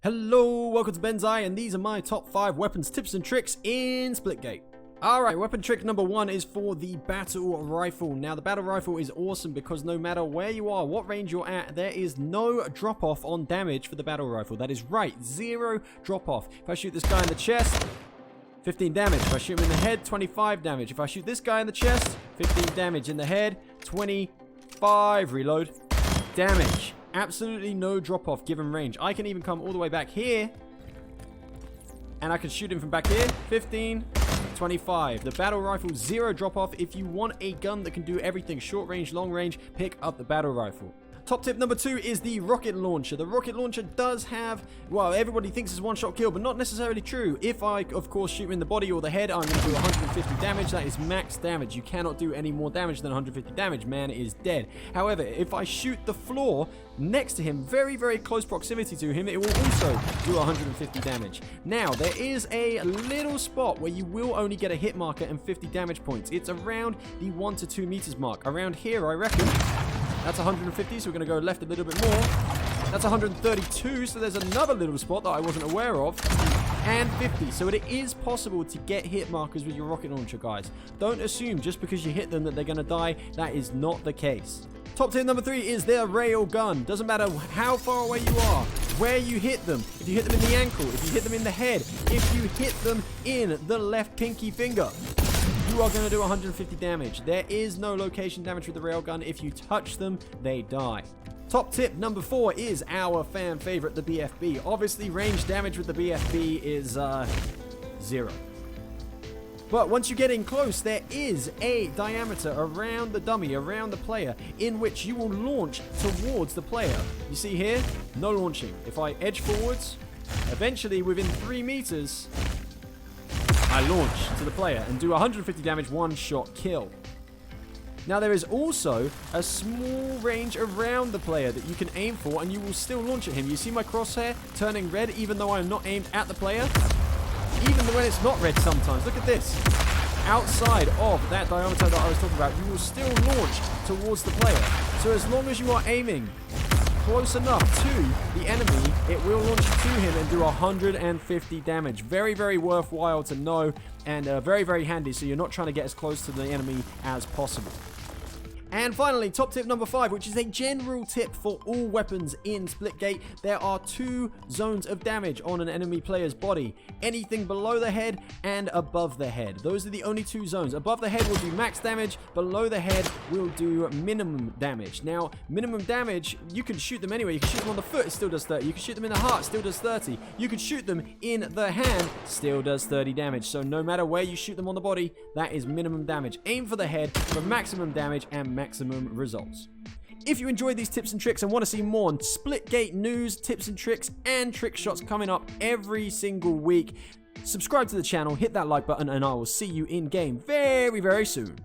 Hello, welcome to Benzai, and these are my top 5 weapons, tips, and tricks in Splitgate. Alright, weapon trick number 1 is for the battle rifle. Now, the battle rifle is awesome because no matter where you are, what range you're at, there is no drop-off on damage for the battle rifle. That is right, 0 drop-off. If I shoot this guy in the chest, 15 damage. If I shoot him in the head, 25 damage. If I shoot this guy in the chest, 15 damage. In the head, 25, reload, damage. Absolutely no drop-off given range. I can even come all the way back here, and I can shoot him from back here, 15, 25. The battle rifle, 0 drop-off. If you want a gun that can do everything, short range, long range, pick up the battle rifle. Top tip number 2 is the rocket launcher. The rocket launcher does have, well, everybody thinks it's one-shot kill, but not necessarily true. If I, of course, shoot him in the body or the head, I'm going to do 150 damage. That is max damage. You cannot do any more damage than 150 damage. Man is dead. However, if I shoot the floor next to him, very, very close proximity to him, it will also do 150 damage. Now, there is a little spot where you will only get a hit marker and 50 damage points. It's around the 1 to 2 meters mark. Around here, I reckon. That's 150, so we're going to go left a little bit more. That's 132, so there's another little spot that I wasn't aware of. And 50, so it is possible to get hit markers with your rocket launcher, guys. Don't assume just because you hit them that they're going to die. That is not the case. Top tip number 3 is their Railgun. Doesn't matter how far away you are, where you hit them. If you hit them in the ankle, if you hit them in the head, if you hit them in the left pinky finger, you are going to do 150 damage. There is no location damage with the Railgun. If you touch them, they die. Top tip number 4 is our fan favorite, the BFB. Obviously, range damage with the BFB is 0. But once you get in close, there is a diameter around the dummy, around the player, in which you will launch towards the player. You see here? No launching. If I edge forwards, eventually within 3 meters, I launch to the player and do 150 damage, one-shot kill. Now, there is also a small range around the player that you can aim for, and you will still launch at him. You see my crosshair turning red even though I'm not aimed at the player? Even when it's not red sometimes. Look at this. Outside of that diameter that I was talking about, you will still launch towards the player. So as long as you are aiming close enough to the enemy, it will launch you to him and do 150 damage. Very, very worthwhile to know, and very, very handy, so you're not trying to get as close to the enemy as possible. And finally, top tip number 5, which is a general tip for all weapons in Splitgate. There are 2 zones of damage on an enemy player's body. Anything below the head and above the head. Those are the only 2 zones. Above the head will do max damage. Below the head will do minimum damage. Now, minimum damage, you can shoot them anyway. You can shoot them on the foot, it still does 30. You can shoot them in the heart, still does 30. You can shoot them in the hand, still does 30 damage. So no matter where you shoot them on the body, that is minimum damage. Aim for the head for maximum damage and maximum results. If you enjoyed these tips and tricks and want to see more on Splitgate news, tips and tricks, and trick shots coming up every single week, subscribe to the channel, hit that like button, and I will see you in game very, very soon.